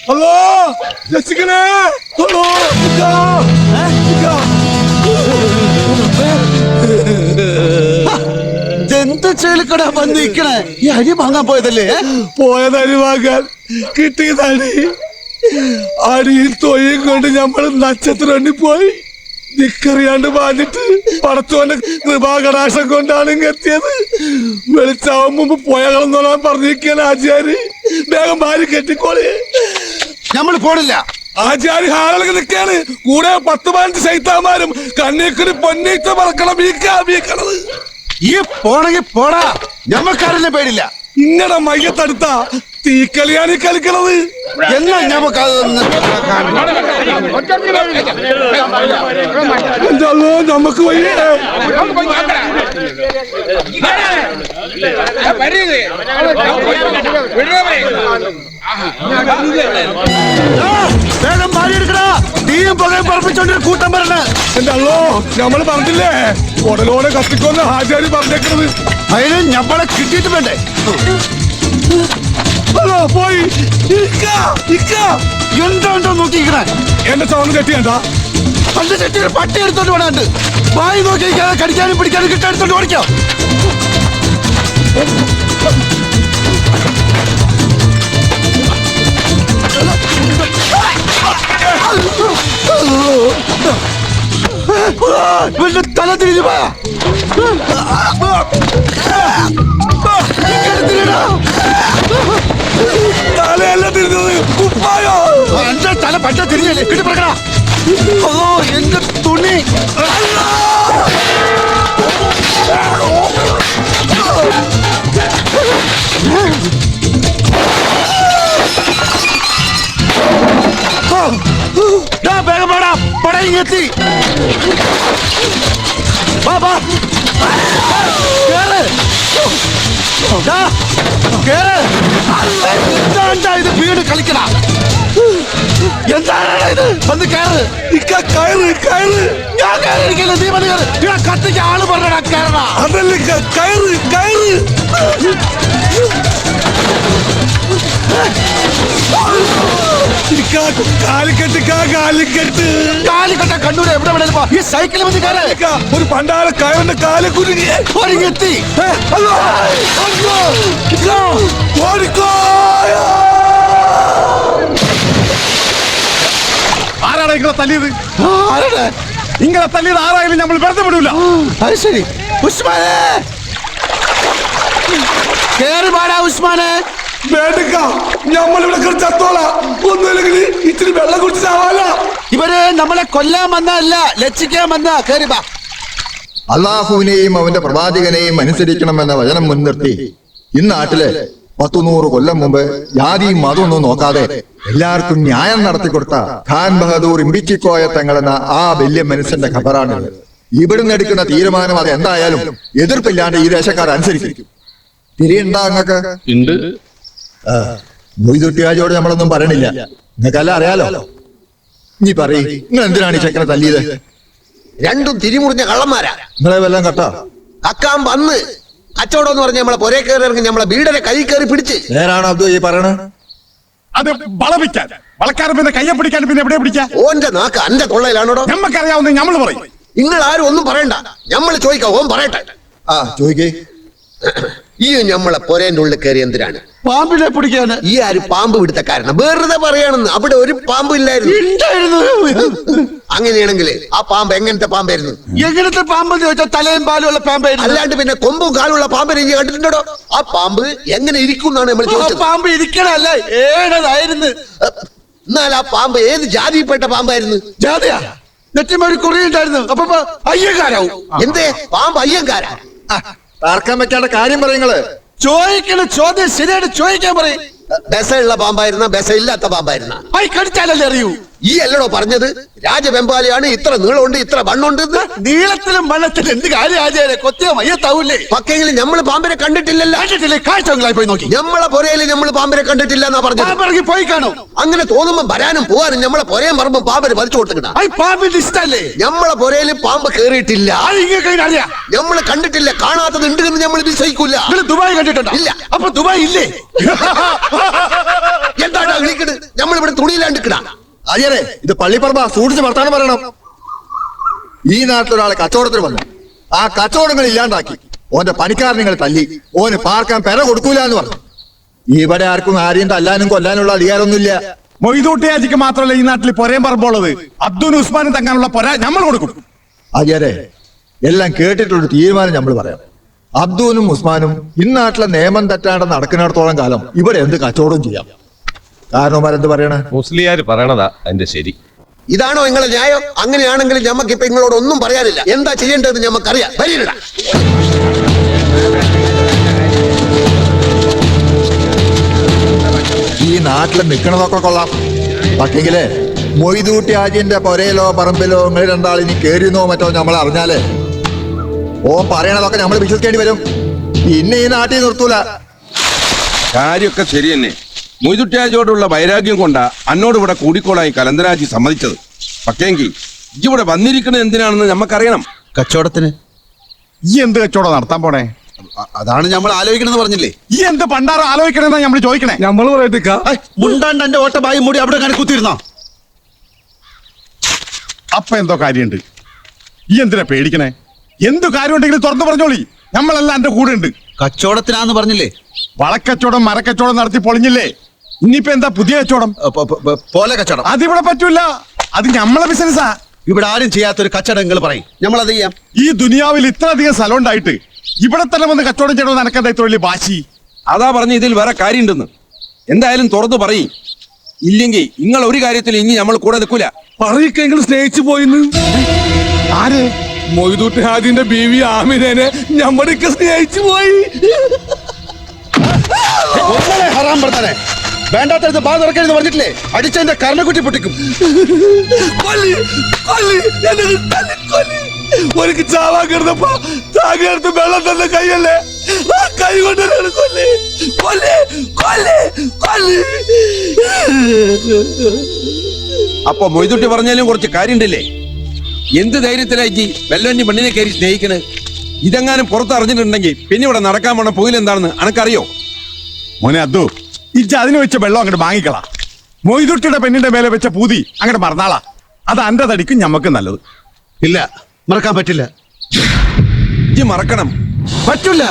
Hello രക്ഷിക്കണേ. Hello എന്ത് ചേലിക്കടാ വന്നിരിക്കണേ? ഈ അരി വാങ്ങാൻ പോയതല്ലേ? പോയത് അരി വാങ്ങാൻ, കിട്ടിയത് അടി. അടിയിൽ തൊഴിയും കൊണ്ട് നമ്മൾ നക്ഷത്രണ്ണി പോയി. നിക്കറിയാണ്ട് വാങ്ങിട്ട് പടത്തോന്റെ കൃപാകടാശം കൊണ്ടാണ് എത്തിയത്. വെളിച്ചാവും മുമ്പ് പോയകളെന്നോളാൻ പറഞ്ഞിരിക്കുകയാണ് ആചാര്. വേഗം ഭാര്യ കെട്ടിക്കോളി. നമ്മൾ പോണില്ല. ആചാര്യ ഹാളൊക്കെ നിൽക്കാണ്. കൂടെ 10-15 സൈത്താന്മാരും കണ്ണീക്കുടി പൊന്നീച്ച പറക്കണം. വീക്കണത് ഈ പോണെങ്കിൽ പോടാ, ഞമ്മക്കാരെല്ലാം പേടില്ല. ഇങ്ങനെ മയ്യത്തടുത്ത തീക്കളിയാണ് ഈ കളിക്കണത്. എന്നാ ഞമ്മക്ക് എന്റെ അല്ലോ നമുക്ക് വയ്യേ. വേഗം ഭാര്യ എടുക്കടാ. തീയും പുകയും പറപ്പിച്ചോണ്ടൊരു കൂട്ടം വരണേ. എന്റെ അല്ലോ നമ്മള് പറഞ്ഞില്ലേ ഉടലോടെ കത്തിക്കൊന്ന് ആചാര്യ പറഞ്ഞേക്കണത്. അതിന് ഞമ്മളെ കിട്ടിയിട്ട് വേണ്ടേ? ഹലോ പോയി. എന്തോ നോക്കിക്കണേ. എന്റെ സൗണ്ട് കെട്ടിയണ്ട. പണ്ട് ചെട്ടിയൊരു പട്ടി എടുത്തോണ്ട് വേണാണ്ട് വായി നോക്കിയിരിക്കാതെ കടിക്കാനും പിടിക്കാനും കിട്ടെടുത്തോണ്ട് ഓടിക്കോ. തല തിരിഞ്ഞു പോയാ തലയല്ല തിരിഞ്ഞത്, കുപ്പായോ. എന്റെ തല പറ്റ തിരിഞ്ഞല്ലേ കിട്ടിപ്പറക്കടാ. ഓ എന്റെ തുണി. വേഗം പാടാ, പടയിങ്ങെത്തി. എന്താ ഇത് വീട് കളിക്കണ? എന്താണ് ഇത്? വന്ന് കയറ്. കയറ്. ഞാൻ കയറിയിരിക്കില്ല, നീ വന്ന് കയറ്. ഇവിടെ കത്തിക്ക് ആള് പറഞ്ഞടാ കയറണ. അതല്ലേ കയറ്. കാലിക്കട്ട കണ്ണൂര് എവിടെ വേണേലും പോ. ഈ സൈക്കിൾ വന്ന് കയറ്. ഒരു പണ്ടാല കയറിന്റെ കാല് കുരുങ്ങി ഒരുങ്ങെത്തി. ഓടിക്കോ. ആരാണ് ഇങ്ങളെ തല്ലിയത്? ആരുടെ? ഇങ്ങളെ തല്ലിയത് ആരായാലും നമ്മൾ വെറുതെ വിടൂല. അത് ശരി. ഉസ്മാനെ കേറി പാടാ. ഉസ്മാനെ വേണ്ടക്ക, നമ്മളിവിടെ ചത്തോളാ. ഒന്നുമില്ലെങ്കിൽ ഇച്ചിരി വെള്ളം കുടിച്ച് ചാവാല. ഇവര് നമ്മളെ കൊല്ലാൻ വന്നല്ല, ലക്ഷിക്കാൻ വന്ന. കേറി പാ. അള്ളാഹുവിനെയും അവന്റെ പ്രവാചകനെയും അനുസരിക്കണമെന്ന വചനം മുൻനിർത്തി ഇന്നാട്ടില് 100 കൊല്ലം മുമ്പ് ജാതിയും മതമൊന്നും നോക്കാതെ എല്ലാവർക്കും ന്യായം നടത്തിക്കൊടുത്ത ഖാൻ ബഹദൂർ ഇമ്പിച്ചിക്കോയ തങ്ങളെന്ന ആ വലിയ മനുഷ്യന്റെ ഖബറാണിത്. ഇവിടുന്ന് എടുക്കുന്ന തീരുമാനം അത് എന്തായാലും എതിർപ്പില്ലാണ്ട് ഈ ദേശക്കാർ അനുസരിക്കും. തിരിയുണ്ടാ അങ്ങക്ക്? മൊയ്തുട്ടിയാജോട് നമ്മളൊന്നും പറയണില്ല, നിങ്ങൾക്കെല്ലാം അറിയാലോ. നീ പറയ്, നിങ്ങൾ എന്തിനാണ് ഈ ചെക്കനെ തല്ലിയത്? രണ്ടും തിരിമുറിഞ്ഞ കള്ളന്മാരാ. നിങ്ങളെ വല്ലതും കട്ടോ? കക്കാൻ വന്ന് കച്ചവടം എന്ന് പറഞ്ഞ നമ്മളെ പൊരേ കയറി ഇറങ്ങി നമ്മളെ വീടിനെ കൈ കയറി പിടിച്ച്. നേരാണോ അബ്ദു ഈ പറയണത്? അത് വളപിക്കാൻ, വളക്കാരൻ പിന്നെ കയ്യെ പിടിക്കാൻ പിന്നെ എവിടെ പിടിക്കാൻ? ഓന്റെ നാക്ക് അന്റെ തൊള്ളയിലാണോടോ? ഞമ്മക്കറിയാവുന്ന നമ്മൾ പറയും. നിങ്ങൾ ആരും ഒന്നും പറയണ്ട, നമ്മൾ ചോദിക്കാം. ഓൻ പറയട്ടെ. ആ ചോദിക്കേ. ഈ ഞമ്മളെ പൊരേന്റെ ഉള്ളിൽ കയറി എന്തിനാണ്? പാമ്പിനെ പിടിക്കാന്. ഈ ആര് പാമ്പ് പിടുത്തക്കാരനാ? വെറുതെ പറയാണെന്ന്. അവിടെ ഒരു പാമ്പ് ഇല്ലായിരുന്നു. അങ്ങനെയാണെങ്കിൽ ആ പാമ്പ് എങ്ങനത്തെ പാമ്പായിരുന്നു? എങ്ങനത്തെ പാമ്പെന്ന് ചോദിച്ചാൽ തലയും പാലും ഉള്ള പാമ്പായിരുന്നു. അല്ലാണ്ട് പിന്നെ കൊമ്പും കാലുള്ള പാമ്പിനെ നീ കണ്ടിട്ടുണ്ടോ? ആ പാമ്പ് എങ്ങനെ ഇരിക്കും എന്നാണ് നമ്മൾ ചോദിച്ചത്. പാമ്പ് ഇരിക്കണല്ല, ഏഴതായിരുന്നു. എന്നാൽ ആ പാമ്പ് ഏത് ജാതിയിൽപ്പെട്ട പാമ്പായിരുന്നു? ജാതിയാ. നെറ്റിമൊരു കുറിയുണ്ടായിരുന്നു. അപ്പൊ അയ്യക്കാരാവും. എന്തേ പാമ്പ് അയ്യങ്കാരാ? തർക്കം വെക്കാണ്ട കാര്യം പറയുങ്ങള്. ചോദിക്കണ ചോദ്യം ശരിയായിട്ട് ചോദിക്കാൻ പറയും. ബസ ഉള്ള പാമ്പായിരുന്ന ബസ ഇല്ലാത്ത പാമ്പായിരുന്ന? കടിച്ചാലല്ലേ അറിയൂ. ഈ അല്ലടോ പറഞ്ഞത് രാജവെമ്പാലയാണ്, ഇത്ര നീളമുണ്ട്, ഇത്ര വണ്ണുണ്ട്. നീളത്തിലും വണ്ണത്തിലും എന്ത് കാര്യം ആചാര്യ? കൊത്തിയ മയ്യത്താവൂലേ? പക്കെങ്കിലും നമ്മള് പാമ്പിനെ കണ്ടിട്ടില്ലല്ലോ. കണ്ടിട്ടില്ലേ? കാഴ്ചകളായി പോയി നോക്കി. നമ്മളെ പുരയില് നമ്മള് പാമ്പിനെ കണ്ടിട്ടില്ല എന്നാ പറഞ്ഞത്. പാമ്പിറങ്ങി പോയി കാണും. അങ്ങനെ തോന്നുമ്പോ വരാനും പോവാനും നമ്മളെ പുരയും പറമ്പും പാമ്പിന് വലിച്ചു കൊടുത്തിട്ടാ. പാമ്പിന്റെ ഇഷ്ടല്ലേ? നമ്മളെ പുരയില് പാമ്പ് കേറിയിട്ടില്ല. അറിയാം. നമ്മള് കണ്ടിട്ടില്ല. കാണാത്തത് ഉണ്ട് എന്ന് നമ്മൾ വിശ്വസിക്കൂല. നിങ്ങൾ ദുബായ് കണ്ടിട്ടുണ്ടോ? ഇല്ല. അപ്പൊ ദുബായ് ഇല്ലേ? എന്താണ് വിളിക്കണത്? നമ്മളിവിടെ തുണിയിലാണ്ടിക്കണ. അയ്യരെ, ഇത് പള്ളിപ്പറമ്പ, സൂക്ഷിച്ച് വർത്താനം പറയണം. ഈ നാട്ടിലൊരാളെ കച്ചവടത്തിന് വന്നു, ആ കച്ചവടങ്ങൾ ഇല്ലാണ്ടാക്കി ഓന്റെ പണിക്കാരൻ നിങ്ങൾ തല്ലി, ഓന് പാർക്കാൻ പെര കൊടുക്കൂല എന്ന് പറഞ്ഞു. ഇവിടെ ആർക്കും ആരെയും തല്ലാനും കൊല്ലാനുള്ള അധികാരമൊന്നുമില്ല. മൊയ്തൂട്ടിയാജിക്ക് മാത്രമല്ല ഈ നാട്ടിൽ പൊരയും പറമ്പുള്ളത്. അബ്ദുൽ ഉസ്മാനും തങ്ങാനുള്ള പൊര നമ്മൾ കൊടുക്കും. അയ്യരെ, എല്ലാം കേട്ടിട്ടൊരു തീരുമാനം നമ്മൾ പറയാം. അബ്ദുനും ഉസ്മാനും ഇന്നാട്ടിലെ നിയമം തെറ്റാണ്ട് നടക്കുന്നിടത്തോളം കാലം ഇവിടെ എന്ത് കച്ചവടവും ചെയ്യാം. കാരണവന്മാരെന്ത് പറയണേ? മുസ്ലിയാര് പറയണതാ അതിന്റെ ശരി. ഇതാണോ നിങ്ങളെ ന്യായം? അങ്ങനെയാണെങ്കിൽ ഞമ്മക്ക് ഇപ്പൊ നിങ്ങളോട് ഒന്നും പറയാനില്ല. എന്താ ചെയ്യേണ്ടതെന്ന് ഞമ്മക്കറിയാം. വരീടാ. ഈ നാട്ടിൽ നിൽക്കണതൊക്കെ കൊള്ളാം. പക്ഷെങ്കിലേ മൊയ്തൂട്ടി ആജിന്റെ പൊരയിലോ പറമ്പിലോ നിങ്ങൾ രണ്ടാളിനി കേറിയെന്നോ മറ്റോ നമ്മൾ അറിഞ്ഞാലേ ഓ പറയണതൊക്കെ നമ്മൾ വിശ്വസിക്കേണ്ടി വരും. പിന്നെ ഈ നാട്ടിൽ നിർത്തൂല. കാര്യമൊക്കെ ശരി തന്നെ. മൊയ്തുട്ടിയാജോടുള്ള വൈരാഗ്യം കൊണ്ടാ അന്നോട് ഇവിടെ കൂടിക്കോളായി കലന്തരാജി സമ്മതിച്ചത്. പക്ഷേങ്കിൽ ഇവിടെ വന്നിരിക്കുന്നത് എന്തിനാണെന്ന് നമ്മക്കറിയണം. കച്ചവടത്തിന്. ഈ എന്ത് കച്ചവടം നടത്താൻ പോണേ? അതാണ് നമ്മൾ ആലോചിക്കണമെന്ന് പറഞ്ഞില്ലേ? ഈ എന്ത് പണ്ടാറ ആലോചിക്കണെന്നാ നമ്മൾ ചോദിക്കണേ? നമ്മൾ പറയത്തേക്ക മുണ്ടാണ്ട് എന്റെ ഓട്ട ബായി മൂടി അവിടെ കാണി കുത്തിയിരുന്നോ? അപ്പൊ എന്തോ കാര്യമുണ്ട്. ഈ എന്തിനാ പേടിക്കണേ? എന്തു കാര്യം ഉണ്ടെങ്കിലും തുറന്നു പറഞ്ഞോളി. നമ്മളെല്ലാം എന്റെ കൂടെ ഉണ്ട്. കച്ചവടത്തിനാന്ന് പറഞ്ഞില്ലേ? വളക്കച്ചവടം മരക്കച്ചവടം നടത്തി പൊളിഞ്ഞില്ലേ? ഇനിയിപ്പോ എന്താ പുതിയ കച്ചവടം? പോലെ കച്ചവടം അതിവിടെ പറ്റൂല. അത് നമ്മളെ ബിസിനസ്സാ. ഇവിടെ ആരും ചെയ്യാത്തൊരു കച്ചവടം നിങ്ങൾ പറയും, നമ്മളത് ചെയ്യാം. ഈ ദുനിയാവിൽ ഇത്ര അധികം സ്ഥലം ഉണ്ടായിട്ട് ഇവിടെ തന്നെ വന്ന് കച്ചവടം ചെയ്യണമെന്ന് നടക്കാതെ ഇത്ര വലിയ വാശി. അതാ പറഞ്ഞ ഇതിൽ വേറെ കാര്യമുണ്ടെന്ന്. എന്തായാലും തുറന്നു പറയും. ഇല്ലെങ്കിൽ നിങ്ങൾ ഒരു കാര്യത്തിൽ ഇനി നമ്മൾ കൂടെ നിൽക്കൂല. പറയിക്കെങ്കിൽ സ്നേഹിച്ചു പോയിന്ന്. ആര്? മൊയ്തൂട്ടി ഹാജിന്റെ ബീവി ആമിനെ ഞമ്മടൊക്കെ സ്നേഹിച്ചു പോയി. ഹറാം പറഞ്ഞേ. വേണ്ടാത്തടുത്ത് ബാ തുറക്കരുത് പറഞ്ഞിട്ടില്ലേ? അടിച്ചെന്റെ കർണക്കുറ്റി പൊട്ടിക്കും. ഒരിക്കൽ ചാവാൻ കിടന്നപ്പോ താകെടുത്ത് വെള്ളം തന്നെ കൈയല്ലേ, ആ കൈ കൊണ്ട് കൊല്ലി കൊല്ലി കൊല്ലി കൊല്ലി. അപ്പൊ മൊയ്തുട്ടി പറഞ്ഞാലും കുറച്ച് കാര്യണ്ടല്ലേ? എന്ത് ധൈര്യത്തിലായി വെല്ലൊന്നി പെണ്ണിനെ കയറി സ്നേഹിക്കണ്? ഇതെങ്ങാനും പുറത്ത് അറിഞ്ഞിട്ടുണ്ടെങ്കിൽ പിന്നെ ഇവിടെ നടക്കാൻ പോണ പുകിൽ എന്താണെന്ന് അനക്കറിയോ? മോനെ അദ്ദു, ഇജ്ജ് അതിന് വെച്ച വെള്ളം അങ്ങോട്ട് വാങ്ങിക്കളാ. മൊയ്തുട്ടിയുടെ പെണ്ണിന്റെ മേലെ വെച്ച പൂതി അങ്ങോട്ട് മറന്നാളാ. അത് അന്റെ തടിക്കും ഞമ്മക്ക് നല്ലത്. ഇല്ല, മറക്കാൻ പറ്റില്ല. ഇജ്ജ് മറക്കണം. പറ്റില്ല.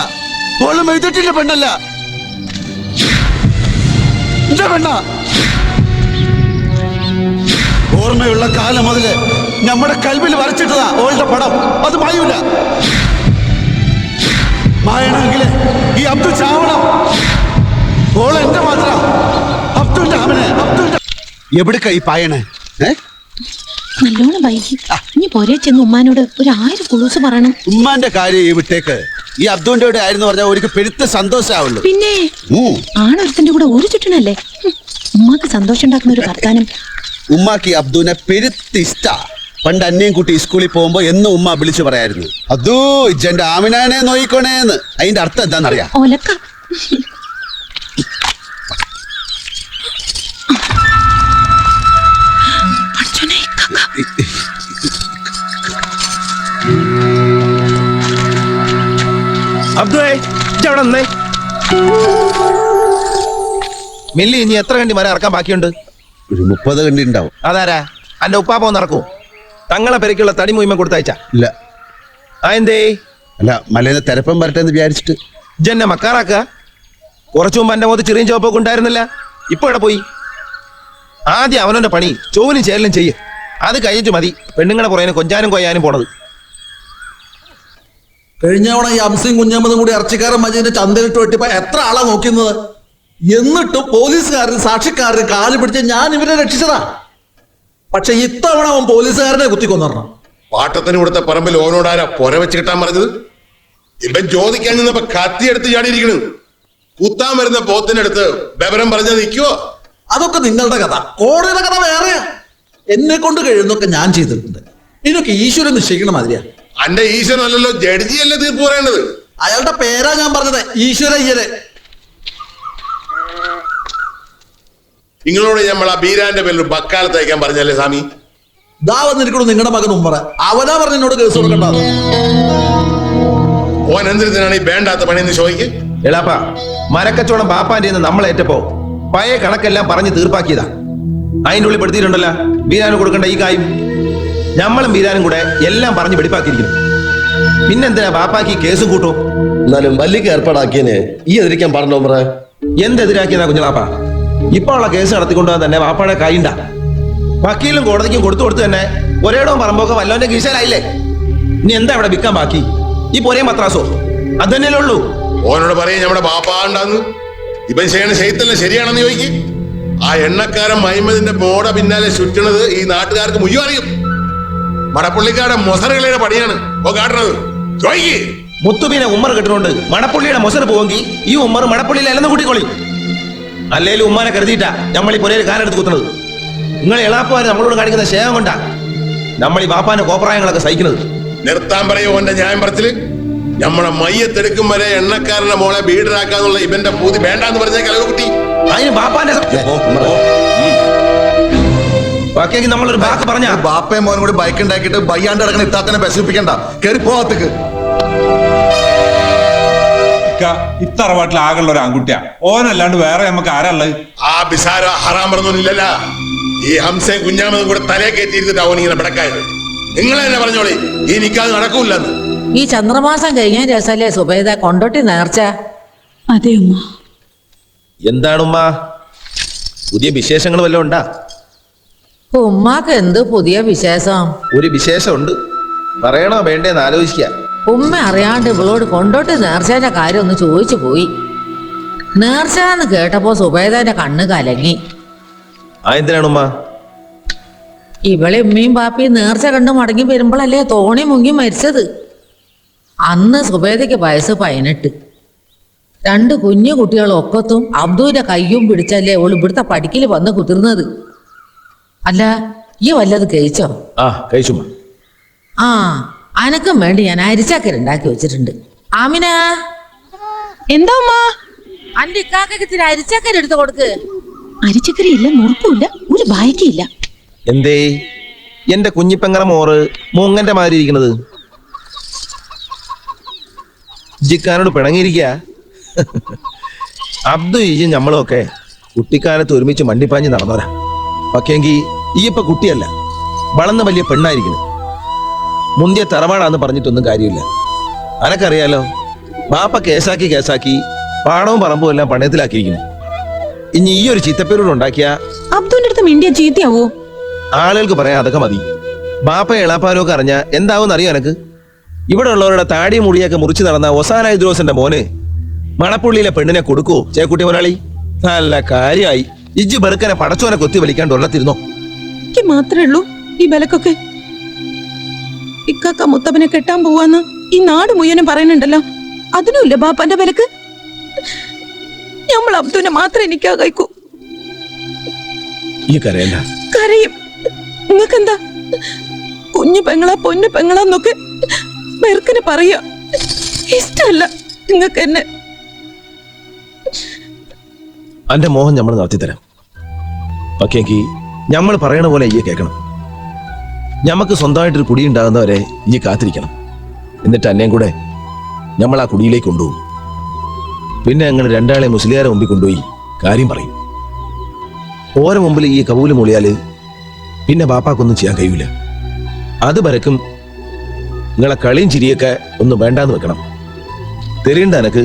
ഓളും എഴുതിട്ടില്ല പെണ്ണല്ല, എന്റെ പെണ്ണ. ഓർമ്മയുള്ള കാലം മുതല് നമ്മുടെ കൽവിൽ വരച്ചിട്ടതാ ഓളുടെ പടം. അത് മായൂല. മായണമെങ്കിൽ ഈ അബ്ദു ചാവണം. ഓള് എന്റെ മാത്രം. അബ്ദുന്റെ അവനെ അബ്ദുന്റെ എവിടേക്കാ ഈ പായണേ? നല്ലോണം വൈകി. ഇനി പോരെ ചെന്ന് ഉമ്മാനോട് 1000 കുളൂസ് പറയണം. ഉമ്മാന്റെ കാര്യം ഈ വിട്ടേക്ക്. ഈ അബ്ദുന്റെ കൂടെ ആയിരുന്നു പറഞ്ഞാൽ ഒരിക്കൽ പെരുത്ത സന്തോഷാവുള്ളൂ. പിന്നെ ആണൊരുത്തന്റെ കൂടെ ഒരു ചുറ്റണല്ലേ. ഉമ്മാക്ക് സന്തോഷം ഉണ്ടാക്കുന്ന ഒരു വർത്താനം. ഉമ്മാക്ക് ഈ അബ്ദുവിനെ പെരുത്ത് ഇഷ്ട. പണ്ട് അന്നയും കുട്ടി സ്കൂളിൽ പോകുമ്പോ എന്നും ഉമ്മ വിളിച്ചു പറയായിരുന്നു, അദ്ദു ഇജ്ജന്റെ ആമിനാനെ നോയിക്കോണേന്ന്. അതിന്റെ അർത്ഥം എന്താണെന്നറിയാം? ഒലക്ക. മില്ലി ഇനി എത്ര കണ്ടി മരം ഇറക്കാൻ ബാക്കിയുണ്ട്? ഒരു 30 കണ്ടി ഉണ്ടാവും. അതാരാ? അന്റെ ഉപ്പാപ്പ ഒന്ന് ഇറക്കൂ. തങ്ങളെ പെരക്കുള്ള തടി മുയിമ കൊടുത്തയച്ച? ഇല്ല. എന്തേ? അല്ല, മലേന്ന് തെരപ്പം വരട്ടെ എന്ന് വിചാരിച്ചിട്ട്. ജന്നെ മക്കാറാക്ക. കുറച്ചു മുമ്പ് എന്റെ മുഖത്ത് ചെറിയ ചോപ്പൊക്കെ ഉണ്ടായിരുന്നില്ല. ഇപ്പൊ ഇവിടെ പോയി. ആദ്യം അവനവന്റെ പണി ചോവിനും ചേരലും ചെയ്യ്. അത് കഴിഞ്ഞിട്ട് മതി പെണ്ണുങ്ങളെ പുറേന് കൊഞ്ചാനും കൊയ്യാനും പോണത്. കഴിഞ്ഞ തവണ ഈ അംസയും കുഞ്ഞമ്മതും കൂടി ഇറച്ചിക്കാരൻ മജീന്റെ ചന്തയിലിട്ട് വെട്ടിപ്പോ എത്ര ആളാ നോക്കുന്നത്? എന്നിട്ടും പോലീസുകാരൻ സാക്ഷിക്കാരൻ കാല് പിടിച്ച് ഞാൻ ഇവരെ രക്ഷിച്ചതാ. പക്ഷെ ഇത്തവണ അവൻ പോലീസുകാരനെ കുത്തിക്കൊന്നിരണം. പാട്ടത്തിന് കൊടുത്ത പറമ്പിൽ ഓനോടാരാ പൊര വെച്ച് കിട്ടാൻ പറഞ്ഞത്? ഇവൻ ചോദിക്കാൻ നിന്നപ്പോ കത്തിയെടുത്ത് ചാടിയിരിക്കണ്. കുത്താൻ വരുന്ന പോത്തിനടുത്ത് വിവരം പറഞ്ഞ നിൽക്കുവോ? അതൊക്കെ നിങ്ങളുടെ കഥ. കോടതിയുടെ കഥ വേറെയാ. എന്നെ കൊണ്ട് കഴിയുന്നൊക്കെ ഞാൻ ചെയ്തിട്ടുണ്ട്. ഇതിനൊക്കെ ഈശ്വരൻ നിശ്ചയിക്കണ മാതിരിയാ. അന്റെ ഈശ്വരനല്ലല്ലോ, ജഡ്ജിയല്ലേ തീർപ്പ് പറയേണ്ടത്. അയാളുടെ പേരാ ഞാൻ പറഞ്ഞത്, ഈശ്വര അയ്യരെ. നിങ്ങളോട് നമ്മൾ ആ ബീരാന്റെ പേരിൽ ബക്കാലത്ത് അയക്കാൻ പറഞ്ഞല്ലേ സ്വാമി? ദാ വന്നിരിക്കണു നിങ്ങളുടെ മകൻ ഉമ്മറ. അവനാ പറഞ്ഞ എന്നോട് കേസ് കൊടുക്കണ്ടത്. ഓൻ എന്തിനാണ് ഈ വേണ്ടാത്ത പണിയെന്ന് ചോദിക്ക്. എളാപ്പ, മരക്കച്ചവടം ബാപ്പാന്റെ നമ്മളേറ്റപ്പോ പഴയ കണക്കെല്ലാം പറഞ്ഞ് തീർപ്പാക്കിയതാ. അതിൻ്റെ ഉള്ളിൽ പെടുത്തിയിട്ടുണ്ടല്ലോ ബീരാന് കൊടുക്കേണ്ട ഈ കായും. നമ്മളും ബീരാനും കൂടെ എല്ലാം പറഞ്ഞ് വെടിപ്പാക്കിയിരിക്കുന്നു. പിന്നെന്തിനാ ബാപ്പാക്ക് ഈ കേസും കൂട്ടും? എന്നാലും വല്ലിക്ക് ഏർപ്പാടാക്കിയതിന് ഈ എതിരിക്കാൻ പറഞ്ഞോ പറ. എന്തെതിരാക്കിയതാ കുഞ്ഞളാപ്പ? ഇപ്പൊ ഉള്ള കേസ് നടത്തിക്കൊണ്ടുപോകാൻ തന്നെ ബാപ്പാടെ കായിണ്ട. വക്കീലും കോടതിക്കും കൊടുത്തു തന്നെ ഒരേടവും പറമ്പൊക്കെ വല്ലവന്റെ കീശയിലായില്ലേ. ഇനി എന്താ ഇവിടെ വിൽക്കാൻ ബാക്കി? ഈ പൊരയും പത്രാസോ അത് തന്നെയല്ലേ ഉള്ളൂ. ഓനോട് പറയാ നമ്മുടെ ബാപ്പാണ്ടാന്ന്. ഇവൻ ചെയ്യണ ചെയ്തല്ല ശരിയാണെന്ന് ചോദിക്കും. ആ എണ്ണക്കാരൻ മൈമതിന്റെ മോട പിന്നാലെ ചുറ്റണത് ഈ നാട്ടുകാർക്ക് മുഴുവൻ അറിയും. മടപ്പുള്ളിക്കാരുടെ മൊസറുകളുടെ പണിയാണ് ഓ കാട്ടണത്. ചോദിക്ക്. മുത്തുബീനെ ഉമ്മർ കെട്ടുകൊണ്ട് മണപ്പുള്ളിയുടെ മൊസറ് പോവെങ്കിൽ ഈ ഉമ്മർ മണപ്പുള്ളിയിൽ അല്ലെന്ന് കൂട്ടിക്കൊള്ളി. അല്ലേലും ഉമ്മാനെ കരുതിയിട്ടാ നമ്മൾ ഈ പൊരയിൽ കാലെടുത്ത് കുത്തുന്നത്. നിങ്ങൾ എളാപ്പുകാർ നമ്മളോട് കാണിക്കുന്ന സ്നേഹം കൊണ്ടാ നമ്മൾ ഈ ബാപ്പാന്റെ കോപ്രായങ്ങളൊക്കെ സഹിക്കുന്നത്. നിർത്താൻ പറയോ ഓന്റെ ന്യായം പറച്ചില്. നമ്മളെ മയ്യത്തെടുക്കും വരെ എണ്ണക്കാരന്റെ മോളെ ബീഡറാക്കാന്നുള്ള ഇവന്റെ പൂതി വേണ്ടാന്ന് പറഞ്ഞ കലകുട്ടി. അതിന് ബാപ്പാന്റെ ബാക്കിയെങ്കിൽ നമ്മളൊരു ബാക്ക് പറഞ്ഞ ബാപ്പയും മോനും കൂടി ബൈക്ക് ഉണ്ടാക്കിയിട്ട് ബയ്യാണ്ട് കിടക്കണ ഇത്താത്തനെ ബസ്സിപ്പിക്കണ്ട. കയറി പോകത്തേക്ക്. ഇത്തറവാട്ടിൽ ആകെയുള്ള ഒരു ആൺകുട്ടിയാ. ഓനല്ലാണ്ട് വേറെ നമുക്ക് ആരാ ഉള്ളത്? ആ ബിസാര ഹറാൻ പറഞ്ഞൊന്നുമില്ലല്ല. ഈ ഹംസയും കുഞ്ഞാമതും കൂടെ തലേ കയറ്റിയിരുന്നിട്ട് അവൻ ഇങ്ങനെ പിടക്കായത്. നിങ്ങൾ തന്നെ പറഞ്ഞോളി ഈ നിക്കാതെ നടക്കൂല്ലെന്ന്. ഈ ചന്ദ്രമാസം കഴിഞ്ഞ രസല്ലേ സുബൈദ കൊണ്ടോട്ടി നേർച്ച? അതെ ഉമ്മ. എന്താണ് ഉമ്മ, പുതിയ വിശേഷങ്ങൾ വല്ലതും ഉണ്ടാ? ഉമ്മാക്ക് എന്ത് പുതിയ വിശേഷം? ഒരു വിശേഷമുണ്ട്, പറയണോ വേണ്ടേന്ന് ആലോചിക്ക. ഉമ്മ അറിയാണ്ട് ഇവളോട് കൊണ്ടോട്ടി നേർച്ചേന്റെ കാര്യം ഒന്ന് ചോദിച്ചു പോയി. നേർച്ചാന്ന് കേട്ടപ്പോ സുബൈദന്റെ കണ്ണ് കലങ്ങി. ആ എന്തിനാണ് ഉമ്മ? ഇവളെ ഉമ്മയും പാപ്പിയും നേർച്ച കണ്ട് മടങ്ങി വരുമ്പോഴല്ലേ തോണി മുങ്ങി മരിച്ചത്. അന്ന് സുബൈദയ്ക്ക് വയസ്സ് 18. 2 കുഞ്ഞു കുട്ടികൾ ഒക്കത്തും അബ്ദുവിന്റെ കയ്യും പിടിച്ചല്ലേ ഓൾ ഇവിടുത്തെ പഠിക്കല് വന്ന് കുതിർന്നത്. അല്ല ഈ വല്ലത് കഴിച്ചോ? ആ കഴിച്ചു. ആ അനക്കും വേണ്ടി ഞാൻ അരിച്ചക്കര ഉണ്ടാക്കി വെച്ചിട്ടുണ്ട്. ആമിന, എന്താ ഉമ്മ? അന്റെ ഇക്കാക്കക്ക് ഇത്തിരി അരിച്ചക്കര എടുത്ത് കൊടുക്ക്. അരിച്ചക്കരയില്ല, നുറുക്കില്ല, ഒരു ബാക്കിയില്ല. എന്തേ എന്റെ കുഞ്ഞിപ്പെങ്ങറ മോറ് മൂങ്ങന്റെ മാതിരി ഇരിക്കണത്? ജിക്കാനോട് പിണങ്ങിയിരിക്ക. അബ്ദു ഈയും നമ്മളും ഒക്കെ കുട്ടിക്കാലത്ത് ഒരുമിച്ച് മണ്ടിപ്പാഞ്ഞ് നടന്നവരാ. പക്ഷേങ്കി ഈ ഇപ്പൊ കുട്ടിയല്ല, വളർന്ന വലിയ പെണ്ണായിരിക്കണം. മുന്തിയ തറവാടാന്ന് പറഞ്ഞിട്ടൊന്നും കാര്യമില്ല. അനക്കറിയാലോ, ബാപ്പ കേസാക്കി പാടവും പറമ്പും എല്ലാം പണയത്തിലാക്കിയിരിക്കുന്നു. ഇനി ഈ ഒരു ചീത്തപ്പേരോട് ഉണ്ടാക്കിയ അബ്ദുവിന്റെ അടുത്ത് മിണ്ടിയ ചീത്തയാവോ? ആളുകൾക്ക് പറയാൻ അതൊക്കെ മതി. ബാപ്പ എളാപ്പാരൊക്കെ അറിഞ്ഞ എന്താവും അറിയോ എനക്ക്? ഇവിടെ ഉള്ളവരുടെ താടി മുടിയൊക്കെ മുറിച്ച് നടന്ന ഒസാന ഇദ്രോസിന്റെ മോന് മണപ്പുള്ളിയിലെ പെണ്ണിനെ കൊടുക്കുവോ ചേക്കുട്ടി മുതലാളി? നല്ല കാര്യമായി. ഇജ്ജ് ബെറുക്കനെ പടച്ചോനെ കൊത്തി വലിക്കാണ്ട് ഉള്ളത്തിരുന്നോ? എനിക്ക് മാത്രമേ ഉള്ളൂ ഈ ബലക്കൊക്കെ. ഇക്കാക്ക മുത്തപ്പനെ കെട്ടാൻ പോവാന്ന് ഈ നാട് മുഴുവനും പറയുന്നുണ്ടല്ലോ. അതിനുമില്ല ബാപ്പാന്റെ ബലക്ക്. നമ്മൾ അബ്ദുവിനെ മാത്രം എനിക്കാ കഴിക്കൂ. ഈ കരയല്ല. കരയും. നിങ്ങക്കെന്താ കുഞ്ഞു പെങ്ങളാ പൊന്നു പെങ്ങളാന്നൊക്കെ ബെറുക്കനെ പറയാ. ഇഷ്ടമല്ല നിങ്ങൾക്ക് എന്നെ. അന്റെ മോഹം നമ്മൾ നടത്തിത്തരാം. പക്ഷേക്ക് നമ്മൾ പറയണ പോലെ ഈ കേൾക്കണം. ഞമ്മക്ക് സ്വന്തമായിട്ടൊരു കുടി ഉണ്ടാകുന്നവരെ ഈ കാത്തിരിക്കണം. എന്നിട്ട് അന്നേം കൂടെ നമ്മൾ ആ കുടിയിലേക്ക് കൊണ്ടുപോകും. പിന്നെ ഞങ്ങൾ രണ്ടാളെ മുസ്ലിയാരെ മുമ്പിൽ കൊണ്ടുപോയി കാര്യം പറയും. ഓരോ മുമ്പിൽ ഈ കബൂല് മൂളിയാല് പിന്നെ ബാപ്പാക്കൊന്നും ചെയ്യാൻ കഴിയൂല. അത് വരക്കും നിങ്ങളെ കളിയും ചിരിയൊക്കെ ഒന്ന് വേണ്ടാന്ന് വെക്കണം. തെളിയണ്ട എനക്ക്.